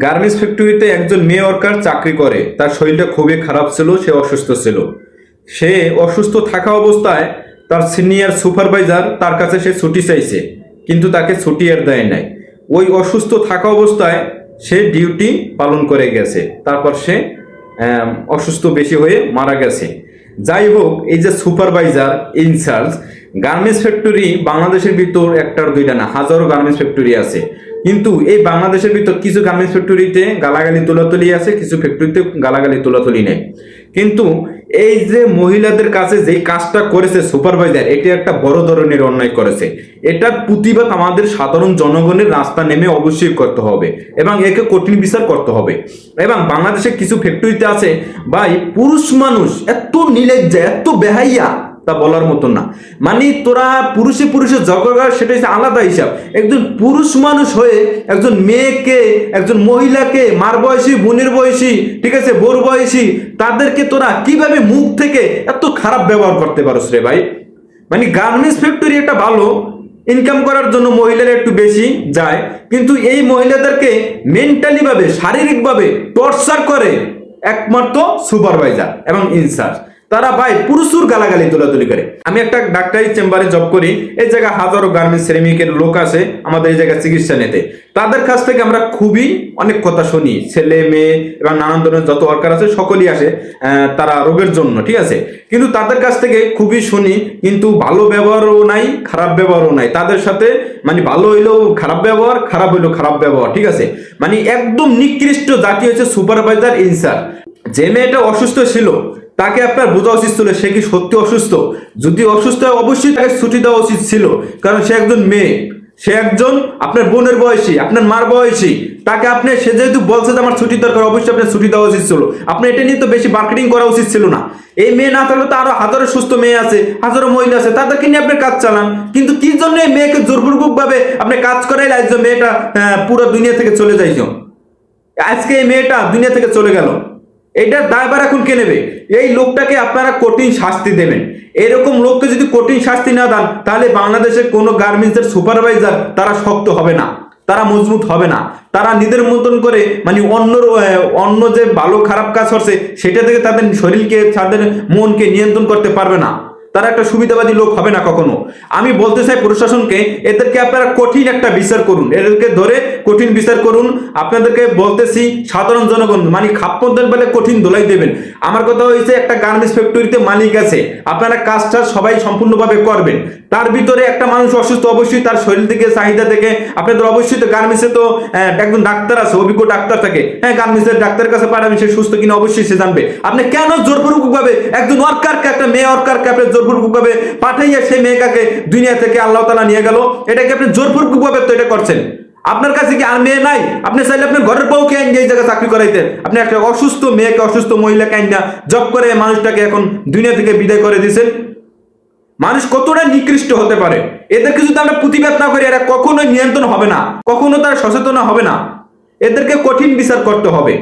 Garments ফ্যাক্টরিতে একজন মেয়ে ওয়ার্কার চাকরি করে। তার শরীরটা খুবই খারাপ ছিল, সে অসুস্থ ছিল। সে অসুস্থ থাকা অবস্থায় তার সিনিয়র সুপারভাইজার তার কাছে সে ছুটি চাইছে, কিন্তু তাকে ছুটি আর দেয় নাই। ওই অসুস্থ থাকা অবস্থায় সে ডিউটি পালন করে গেছে, তারপর সে অসুস্থ বেশি হয়ে মারা গেছে। যাই হোক, এই যে সুপারভাইজার ইনচার্জ, গার্মেন্টস ফ্যাক্টরি বাংলাদেশের ভিতর একটার দুইটা না, হাজারো গার্মেন্টস ফ্যাক্টরি আছে। কিন্তু এই বাংলাদেশের ভিতর কিছু গার্মেন্টস ফ্যাক্টরিতে গালাগালি তোলাতুলি আছে, কিছু ফ্যাক্টরিতে গালাগালি তোলাতুলি নেই। কিন্তু এই যে মহিলাদের কাছে যে কাজটা করেছে সুপারভাইজার, এটি একটা বড় ধরনের অন্যায় করেছে। এটার প্রতিবাদ আমাদের সাধারণ জনগণের রাস্তা নেমে অবশ্যই করতে হবে এবং একে কঠিন বিচার করতে হবে। এবং বাংলাদেশে কিছু ফ্যাক্টরিতে আছে ভাই, পুরুষ মানুষ এত নির্লজ্জ, এত বেহাইয়া, তা বলার মতো না। মানে তোরা পুরুষে পুরুষে ঝগড়া, সেটা হচ্ছে আলাদা হিসাব। একজন পুরুষ মানুষ হয়ে একজন মেয়েকে, একজন মহিলাকে, মার বয়সী, বোনের বয়সী, ঠিক আছে, বোর বয়সী, তাদেরকে তোরা কিভাবে মুখ থেকে এত খারাপ ব্যবহার করতে পারোস রে ভাই? মানে গার্মেন্টস ফ্যাক্টরি একটা ভালো, ইনকাম করার জন্য মহিলারা একটু বেশি যায়, কিন্তু এই মহিলাদেরকে মেন্টালি ভাবে, শারীরিকভাবে টর্চার করে একমাত্র সুপারভাইজার এবং ইনচার্জ। তারা ভাই প্রচুর গালাগালি তোলাতুলি করে। আমি একটা ডাক্তারি চেম্বারে জব করি, এই জায়গায় হাজারো গার্মেন্টস শ্রমিকের লোক আসে আমাদের এই জায়গায় চিকিৎসা নিতে। তাদের কাছ থেকে আমরা খুবই অনেক কথা শুনি, ছেলে মেয়ে এবং নানান ধরনের যত ওয়ার্কার আছে সকলেই আসে তারা রোগের জন্য, ঠিক আছে। কিন্তু তাদের কাছ থেকে খুবই শুনি, কিন্তু ভালো ব্যবহারও নাই, খারাপ ব্যবহারও নাই তাদের সাথে। মানে ভালো হইলেও খারাপ ব্যবহার, খারাপ হইলেও খারাপ ব্যবহার, ঠিক আছে। মানে একদম নিকৃষ্ট জাতি হচ্ছে সুপারভাইজার ইনচার্জ। যে মেয়েটা অসুস্থ ছিল তাকে আপনার বোঝা উচিত ছিল সে কি সত্যি অসুস্থ। যদি অসুস্থ হয় অবশ্যই তাকে ছুটি দেওয়া উচিত ছিল, কারণ সে একজন মেয়ে, সে একজন আপনার বোনের বয়সী, আপনার মার বয়সী। তাকে আপনি, সে যেহেতু বলছে যে আমার ছুটি দরকার, অবশ্যই আপনার ছুটি দেওয়া উচিত ছিল। আপনি এটা নিয়ে তো বেশি মার্কেটিং করা উচিত ছিল না। এই মেয়ে না থাকলে তো আরো হাজারো সুস্থ মেয়ে আছে, হাজারো মহিলা আছে, তাদেরকে নিয়ে আপনি কাজ চালান। কিন্তু কি জন্য এই মেয়েকে জোরপূর্বক ভাবে আপনি কাজ করাইলে আজ মেয়েটা পুরো দুনিয়া থেকে চলে যাইছো? আজকে এই মেয়েটা দুনিয়া থেকে চলে গেল, এটার দায়ভার এখন কে নেবে? এই লোকটাকে আপনারা কঠিন শাস্তি দেবেন। এরকম লোককে যদি কঠিন শাস্তি না দেন, তাহলে বাংলাদেশের কোনো গার্মেন্টসের সুপারভাইজার তারা শক্ত হবে না, তারা মজবুত হবে না। তারা নিজের মতন করে, মানে অন্য যে ভালো খারাপ কাজ করছে সেটা থেকে তাদের শরীরকে, তাদের মনকে নিয়ন্ত্রণ করতে পারবে না। তারা একটা সুবিধাবাদী লোক হবে না কখনো। আমি বলতে চাই প্রশাসনকে, এদেরকে আপনারা কঠিন একটা বিচার করুন, এদেরকে ধরে কঠিন বিচার করুন। আপনাদেরকে বলতেছি, সাধারণ জনগণ মানে খাপ্পদের বেলে কঠিন দোলাই দেবেন। আমার কথা হয়েছে, একটা গার্মেন্টস ফ্যাক্টরিতে মালিক আছে, আপনারা কাজটা সবাই সম্পূর্ণভাবে করবেন। তার ভিতরে একটা মানুষ অসুস্থ, অবশ্যই তার শরীর থেকে, চাহিদা থেকে আপনাদের অবশ্যই তো গার্মেন্টসে তো একজন ডাক্তার আছে, অভিজ্ঞ ডাক্তার থাকে। হ্যাঁ, গার্মেন্টসের ডাক্তারের কাছে পাঠাবেন, সে সুস্থ কিনা অবশ্যই সে জানবে। আপনি কেন জোরপূর্বক ভাবে একজন ওয়ার্কারকে, একটা মেয়ে ওয়ার্কারকে আপনি জোরপূর্বক ভাবে পাঠাইয়া সেই মেয়েটাকে দুনিয়া থেকে আল্লাহ তাআলা নিয়ে গেল? এটাকে আপনি জোরপূর্বক ভাবে তো এটা করছেন। আপনার কাছে কি আর মেয়ে নাই? আপনি চাইলে আপনার ঘরের বউকে আইন এই জায়গায় চাকরি করাইতেন। আপনি একটা অসুস্থ মেয়েকে, অসুস্থ মহিলাকে আইন না জব করে মানুষটাকে এখন দুনিয়া থেকে বিদায় করে দিয়েছেন। মানুষ কতটা নিকৃষ্ট হতে পারে! এদেরকে যদি আমরা প্রতিবাদ না করি, এরা কখনোই নিয়ন্ত্রণ হবে না, কখনো তারা সচেতন হবে না। এদেরকে কঠিন বিচার করতে হবে।